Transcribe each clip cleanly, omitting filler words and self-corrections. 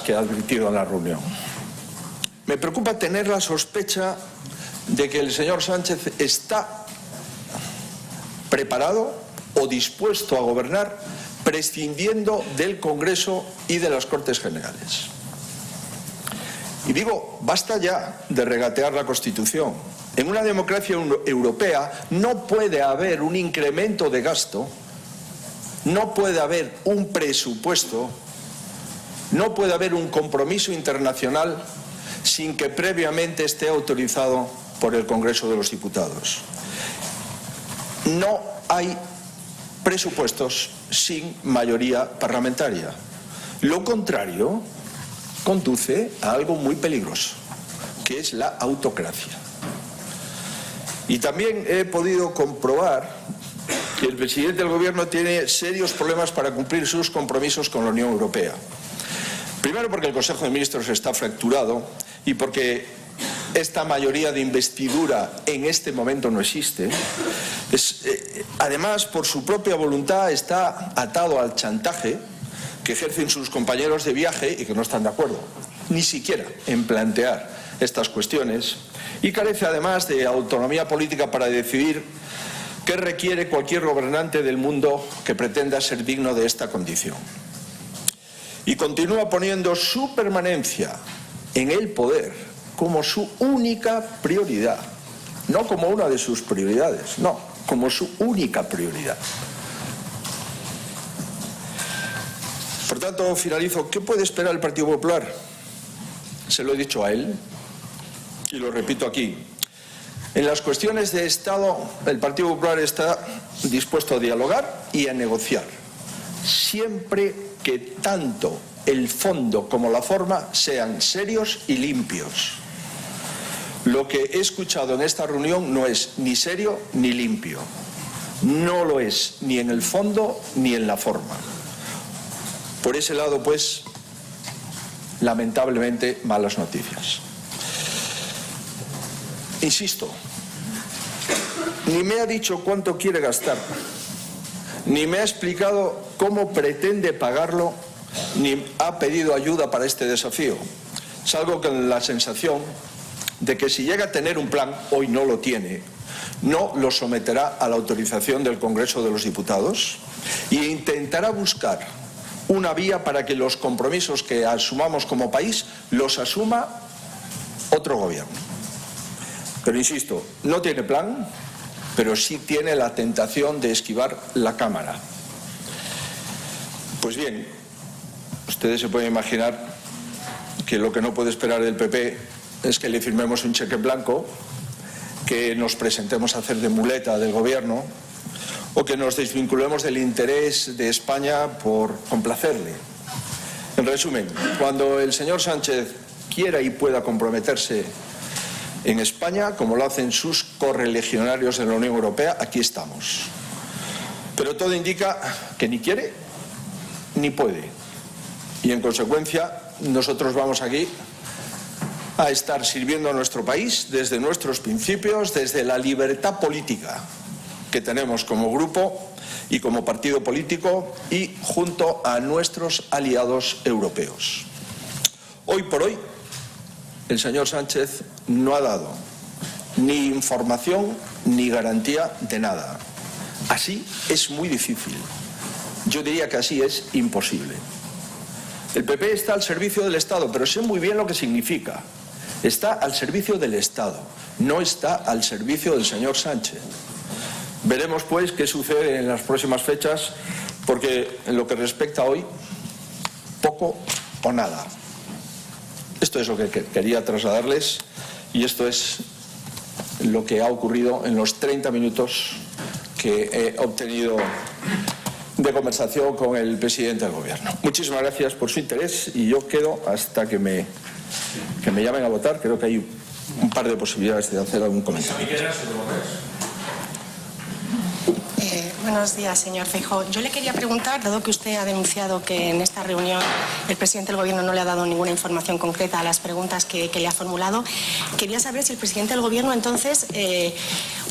que ha advertido en la reunión. Me preocupa tener la sospecha de que el señor Sánchez está preparado o dispuesto a gobernar prescindiendo del Congreso y de las Cortes Generales. Y digo, basta ya de regatear la Constitución. En una democracia europea no puede haber un incremento de gasto, no puede haber un presupuesto, no puede haber un compromiso internacional sin que previamente esté autorizado por el Congreso de los Diputados. No hay presupuestos sin mayoría parlamentaria. Lo contrario conduce a algo muy peligroso, que es la autocracia. Y también he podido comprobar que el presidente del Gobierno tiene serios problemas para cumplir sus compromisos con la Unión Europea. Primero porque el Consejo de Ministros está fracturado y porque esta mayoría de investidura en este momento no existe. Además, por su propia voluntad está atado al chantaje que ejercen sus compañeros de viaje y que no están de acuerdo, ni siquiera en plantear estas cuestiones, y carece además de autonomía política para decidir qué requiere cualquier gobernante del mundo que pretenda ser digno de esta condición. Y continúa poniendo su permanencia en el poder como su única prioridad, no como una de sus prioridades, no, como su única prioridad. Por tanto, finalizo. ¿Qué puede esperar el Partido Popular? Se lo he dicho a él y lo repito aquí. En las cuestiones de Estado, el Partido Popular está dispuesto a dialogar y a negociar, siempre que tanto el fondo como la forma sean serios y limpios. Lo que he escuchado en esta reunión no es ni serio ni limpio. No lo es ni en el fondo ni en la forma. Por ese lado, pues, lamentablemente, malas noticias. Insisto, ni me ha dicho cuánto quiere gastar, ni me ha explicado cómo pretende pagarlo, ni ha pedido ayuda para este desafío. Salgo con la sensación de que si llega a tener un plan, hoy no lo tiene, no lo someterá a la autorización del Congreso de los Diputados e intentará buscar una vía para que los compromisos que asumamos como país los asuma otro gobierno. Pero insisto, no tiene plan, pero sí tiene la tentación de esquivar la Cámara. Pues bien, ustedes se pueden imaginar que lo que no puede esperar del PP es que le firmemos un cheque en blanco, que nos presentemos a hacer de muleta del gobierno o que nos desvinculemos del interés de España por complacerle. En resumen, cuando el señor Sánchez quiera y pueda comprometerse en España, como lo hacen sus correligionarios en la Unión Europea, aquí estamos. Pero todo indica que ni quiere ni puede. Y en consecuencia, nosotros vamos aquí a estar sirviendo a nuestro país desde nuestros principios, desde la libertad política que tenemos como grupo y como partido político y junto a nuestros aliados europeos. Hoy por hoy, el señor Sánchez no ha dado ni información ni garantía de nada. Así es muy difícil. Yo diría que así es imposible. El PP está al servicio del Estado, pero sé muy bien lo que significa. Está al servicio del Estado, no está al servicio del señor Sánchez. Veremos, pues, qué sucede en las próximas fechas, porque en lo que respecta a hoy, poco o nada. Esto es lo que quería trasladarles y esto es lo que ha ocurrido en los 30 minutos que he obtenido de conversación con el presidente del Gobierno. Muchísimas gracias por su interés y yo quedo hasta que me llamen a votar. Creo que hay un par de posibilidades de hacer algún comentario. Buenos días, señor Feijóo. Yo le quería preguntar, dado que usted ha denunciado que en esta reunión el presidente del Gobierno no le ha dado ninguna información concreta a las preguntas que le ha formulado, quería saber si el presidente del Gobierno, entonces,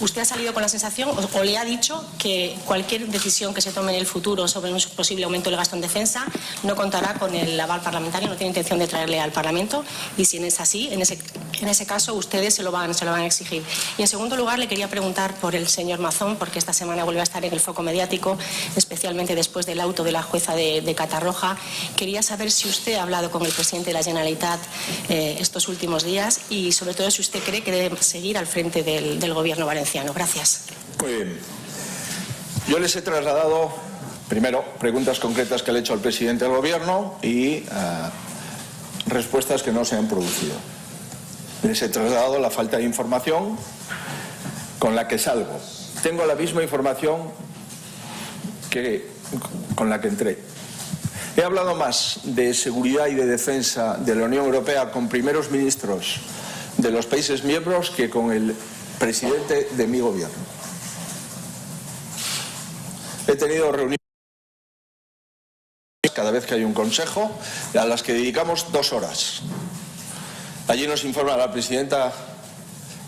usted ha salido con la sensación o le ha dicho que cualquier decisión que se tome en el futuro sobre un posible aumento del gasto en defensa no contará con el aval parlamentario, no tiene intención de traerle al Parlamento, y si es así, en ese caso ustedes se lo van a exigir. Y en segundo lugar, le quería preguntar por el señor Mazón, porque esta semana vuelve a estar en el foco mediático, especialmente después del auto de la jueza de Catarroja. Quería saber si usted ha hablado con el presidente de la Generalitat estos últimos días y, sobre todo, si usted cree que debe seguir al frente del Gobierno valenciano. Gracias. Muy bien. Yo les he trasladado, primero, preguntas concretas que le he hecho al presidente del Gobierno y respuestas que no se han producido. Les he trasladado la falta de información con la que salgo. Tengo la misma información con la que entré. He hablado más de seguridad y de defensa de la Unión Europea con primeros ministros de los países miembros que con el presidente de mi gobierno. He tenido reuniones cada vez que hay un consejo, a las que dedicamos 2 horas. Allí nos informa la presidenta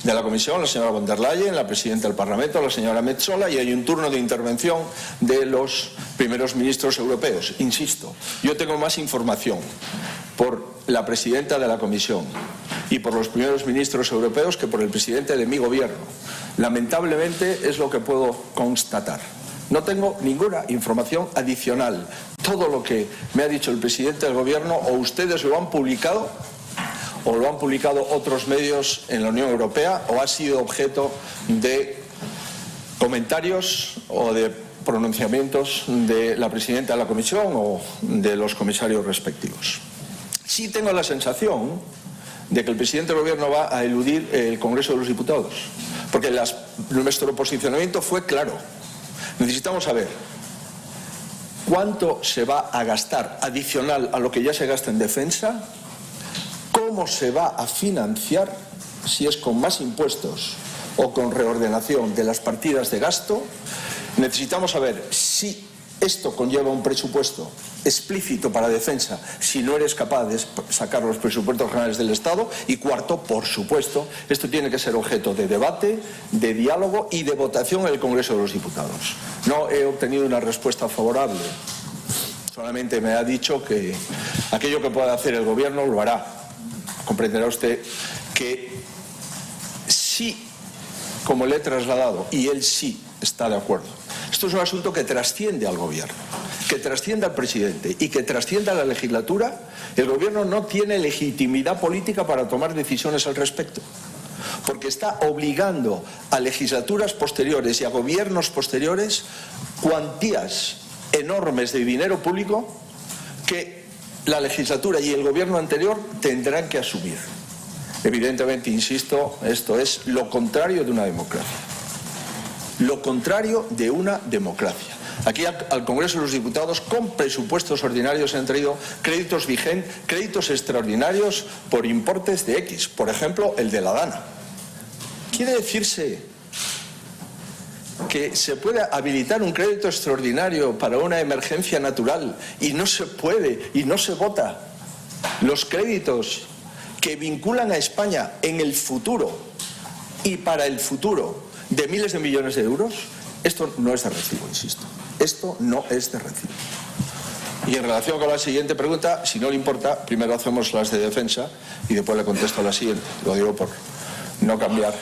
de la Comisión, la señora von der Leyen, la presidenta del Parlamento, la señora Metsola, y hay un turno de intervención de los primeros ministros europeos. Insisto, yo tengo más información por la presidenta de la Comisión y por los primeros ministros europeos que por el presidente de mi gobierno. Lamentablemente es lo que puedo constatar. No tengo ninguna información adicional. Todo lo que me ha dicho el presidente del gobierno o ustedes lo han publicado o lo han publicado otros medios en la Unión Europea o ha sido objeto de comentarios o de pronunciamientos de la presidenta de la Comisión o de los comisarios respectivos. Sí tengo la sensación de que el presidente del Gobierno va a eludir el Congreso de los Diputados, porque nuestro posicionamiento fue claro. Necesitamos saber cuánto se va a gastar adicional a lo que ya se gasta en defensa, cómo se va a financiar, si es con más impuestos o con reordenación de las partidas de gasto. Necesitamos saber si esto conlleva un presupuesto explícito para defensa, si no eres capaz de sacar los presupuestos generales del Estado. Y cuarto, por supuesto, esto tiene que ser objeto de debate, de diálogo y de votación en el Congreso de los Diputados. No he obtenido una respuesta favorable. Solamente me ha dicho que aquello que pueda hacer el Gobierno lo hará. Comprenderá usted que sí, como le he trasladado, y él sí está de acuerdo. Esto es un asunto que trasciende al Gobierno, que trasciende al presidente y que trasciende a la legislatura. El Gobierno no tiene legitimidad política para tomar decisiones al respecto, porque está obligando a legislaturas posteriores y a gobiernos posteriores cuantías enormes de dinero público que la legislatura y el gobierno anterior tendrán que asumir. Evidentemente, insisto, esto es lo contrario de una democracia. Lo contrario de una democracia. Aquí al Congreso de los Diputados, con presupuestos ordinarios, se han traído créditos vigentes, créditos extraordinarios por importes de X. Por ejemplo, el de la Dana. Quiere decirse que se puede habilitar un crédito extraordinario para una emergencia natural y no se puede y no se vota los créditos que vinculan a España en el futuro y para el futuro de miles de millones de euros. Esto no es de recibo, insisto. Esto no es de recibo. Y en relación con la siguiente pregunta, si no le importa, primero hacemos las de defensa y después le contesto a la siguiente. Lo digo por no cambiar.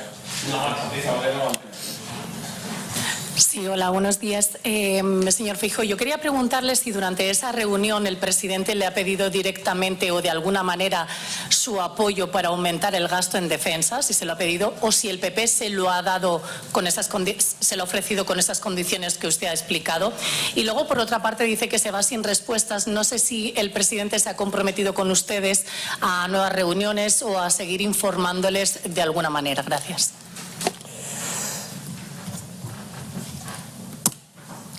Sí, hola, buenos días. Señor Feijóo, yo quería preguntarle si durante esa reunión el presidente le ha pedido directamente o de alguna manera su apoyo para aumentar el gasto en defensa, si se lo ha pedido, o si el PP se lo ha dado se lo ha ofrecido con esas condiciones que usted ha explicado. Y luego, por otra parte, dice que se va sin respuestas. No sé si el presidente se ha comprometido con ustedes a nuevas reuniones o a seguir informándoles de alguna manera. Gracias.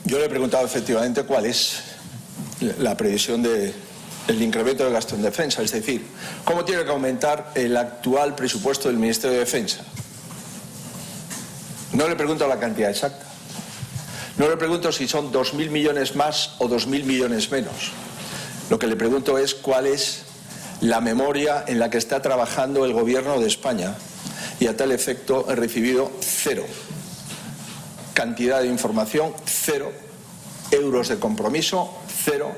Yo le he preguntado efectivamente cuál es la previsión del incremento del gasto en defensa, es decir, cómo tiene que aumentar el actual presupuesto del Ministerio de Defensa. No le pregunto la cantidad exacta. No le pregunto si son 2.000 millones más o 2.000 millones menos. Lo que le pregunto es cuál es la memoria en la que está trabajando el Gobierno de España, y a tal efecto he recibido 0 cantidad de información, 0 euros de compromiso, 0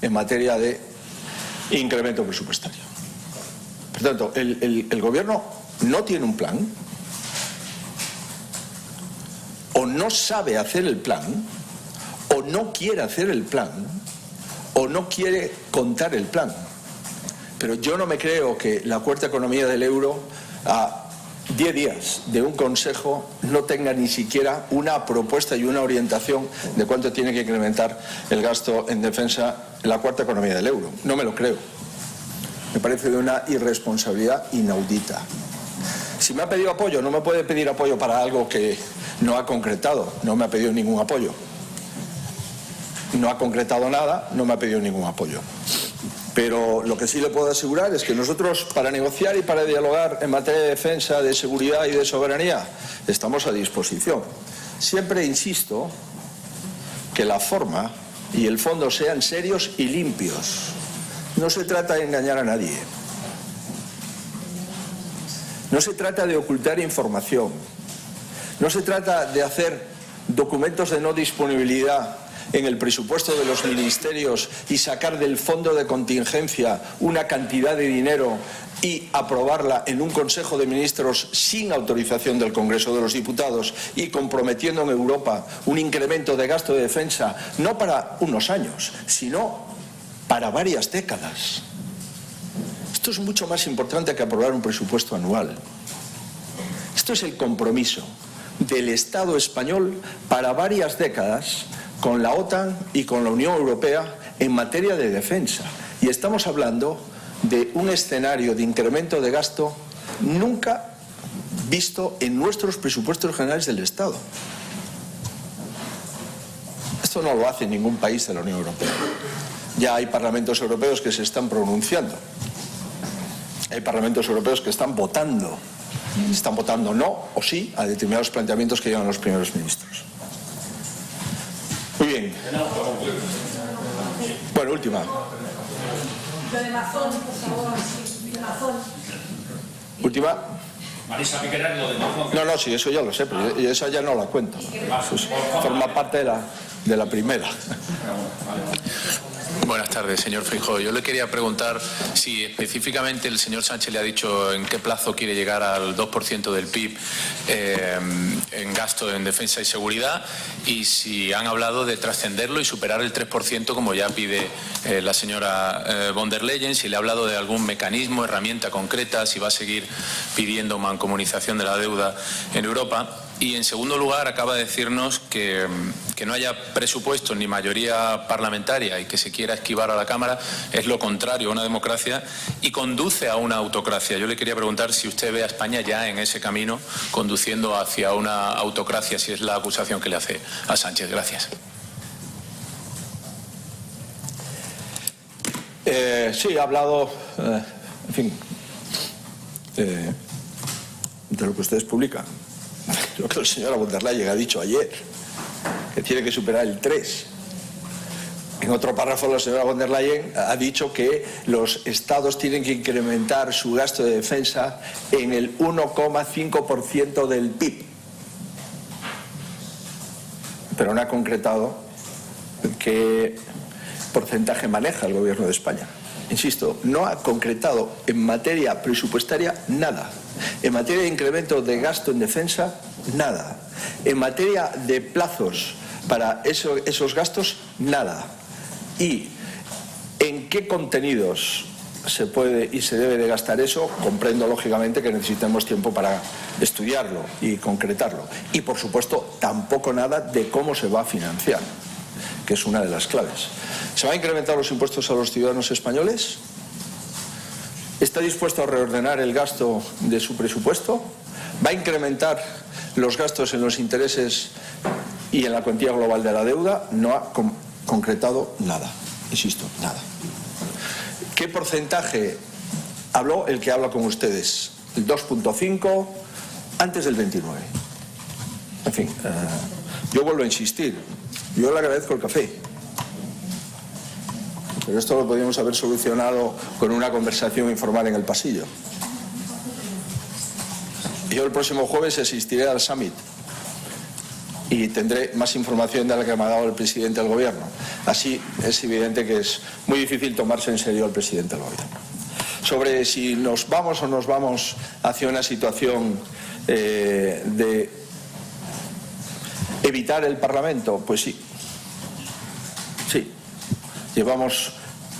en materia de incremento presupuestario. Por tanto, el Gobierno no tiene un plan, o no sabe hacer el plan, o no quiere hacer el plan, o no quiere contar el plan. Pero yo no me creo que la cuarta economía del euro, a 10 días de un consejo, no tenga ni siquiera una propuesta y una orientación de cuánto tiene que incrementar el gasto en defensa en la cuarta economía del euro. No me lo creo. Me parece de una irresponsabilidad inaudita. Si me ha pedido apoyo, no me puede pedir apoyo para algo que no ha concretado. No me ha pedido ningún apoyo. No ha concretado nada, no me ha pedido ningún apoyo. Pero lo que sí le puedo asegurar es que nosotros, para negociar y para dialogar en materia de defensa, de seguridad y de soberanía, estamos a disposición. Siempre insisto que la forma y el fondo sean serios y limpios. No se trata de engañar a nadie. No se trata de ocultar información. No se trata de hacer documentos de no disponibilidad en el presupuesto de los ministerios y sacar del fondo de contingencia una cantidad de dinero y aprobarla en un Consejo de Ministros sin autorización del Congreso de los Diputados y comprometiendo en Europa un incremento de gasto de defensa no para unos años, sino para varias décadas. Esto es mucho más importante que aprobar un presupuesto anual. Esto es el compromiso del Estado español para varias décadas con la OTAN y con la Unión Europea en materia de defensa. Y estamos hablando de un escenario de incremento de gasto nunca visto en nuestros presupuestos generales del Estado. Esto no lo hace ningún país de la Unión Europea. Ya hay parlamentos europeos que se están pronunciando. Hay parlamentos europeos que están votando no o sí a determinados planteamientos que llevan los primeros ministros. Muy bien. Bueno, última. Lo de Mazón, por favor, de Mazón. Última. Marisa Piqueras, lo de Mazón. No, sí, eso ya lo sé, pero esa ya no la cuento. Eso forma parte de la primera. Buenas tardes, señor Feijóo. Yo le quería preguntar si específicamente el señor Sánchez le ha dicho en qué plazo quiere llegar al 2% del PIB en gasto en defensa y seguridad, y si han hablado de trascenderlo y superar el 3% como ya pide la señora von der Leyen, si le ha hablado de algún mecanismo, herramienta concreta, si va a seguir pidiendo mancomunización de la deuda en Europa. Y en segundo lugar, acaba de decirnos que no haya presupuesto ni mayoría parlamentaria y que se quiera esquivar a la Cámara es lo contrario a una democracia y conduce a una autocracia. Yo le quería preguntar si usted ve a España ya en ese camino, conduciendo hacia una autocracia, si es la acusación que le hace a Sánchez. Gracias. Sí, ha hablado, en fin, de lo que ustedes publican. Lo que la señora von der Leyen ha dicho ayer, que tiene que superar el 3. En otro párrafo la señora von der Leyen ha dicho que los estados tienen que incrementar su gasto de defensa en el 1,5% del PIB. Pero no ha concretado qué porcentaje maneja el Gobierno de España. Insisto, no ha concretado en materia presupuestaria nada. En materia de incremento de gasto en defensa, nada. En materia de plazos para esos gastos, nada. ¿Y en qué contenidos se puede y se debe de gastar eso? Comprendo lógicamente que necesitemos tiempo para estudiarlo y concretarlo. Y por supuesto tampoco nada de cómo se va a financiar, que es una de las claves. ¿Se va a incrementar los impuestos a los ciudadanos españoles? ¿Está dispuesto a reordenar el gasto de su presupuesto? ¿Va a incrementar los gastos en los intereses y en la cuantía global de la deuda? No ha concretado nada, insisto, nada. ¿Qué porcentaje habló el que habla con ustedes? El 2,5 antes del 29. En fin, yo vuelvo a insistir, Yo le agradezco el café. Pero esto lo podríamos haber solucionado con una conversación informal en el pasillo. Yo el próximo jueves asistiré al Summit y tendré más información de la que me ha dado el presidente del Gobierno. Así es evidente que es muy difícil tomarse en serio al presidente del Gobierno. Sobre si nos vamos o nos vamos hacia una situación de evitar el Parlamento, pues sí. Sí. Llevamos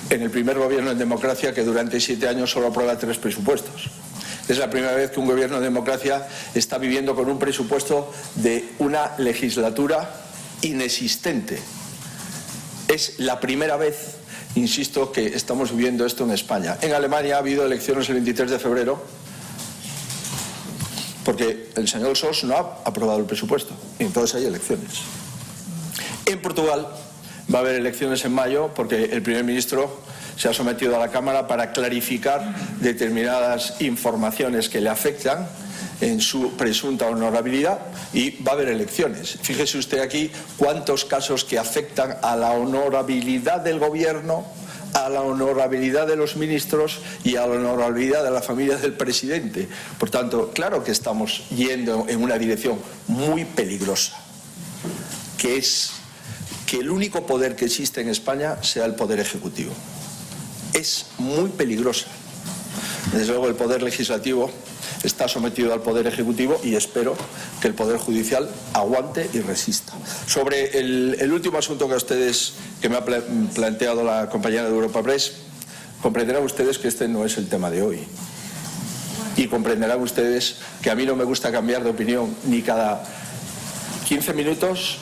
en el primer gobierno en democracia que durante 7 años solo aprueba 3 presupuestos. Es la primera vez que un gobierno en democracia está viviendo con un presupuesto de una legislatura inexistente. Es la primera vez, insisto, que estamos viviendo esto en España. En Alemania ha habido elecciones el 23 de febrero porque el señor Sos no ha aprobado el presupuesto y entonces hay elecciones. En Portugal va a haber elecciones en mayo porque el primer ministro se ha sometido a la Cámara para clarificar determinadas informaciones que le afectan en su presunta honorabilidad y va a haber elecciones. Fíjese usted aquí cuántos casos que afectan a la honorabilidad del gobierno, a la honorabilidad de los ministros y a la honorabilidad de la familia del presidente. Por tanto, claro que estamos yendo en una dirección muy peligrosa, que es que el único poder que existe en España sea el poder ejecutivo. Es muy peligrosa. Desde luego el poder legislativo está sometido al poder ejecutivo y espero que el poder judicial aguante y resista. Sobre el último asunto que me ha planteado la compañera de Europa Press, comprenderán ustedes que este no es el tema de hoy. Y comprenderán ustedes que a mí no me gusta cambiar de opinión ni cada 15 minutos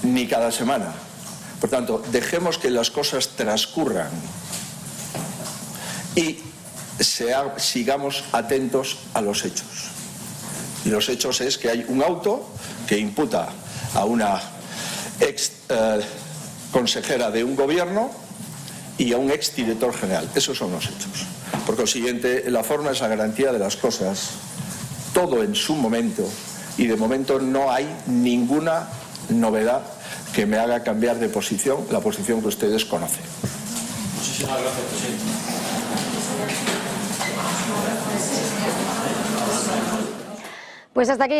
ni cada semana. Por tanto, dejemos que las cosas transcurran y sigamos atentos a los hechos. Y los hechos es que hay un auto que imputa a una ex consejera de un gobierno y a un ex director general. Esos son los hechos. Por consiguiente, la forma es la garantía de las cosas, todo en su momento, y de momento no hay ninguna novedad que me haga cambiar de posición, la posición que ustedes conocen. Muchísimas gracias, presidente. Pues hasta aquí.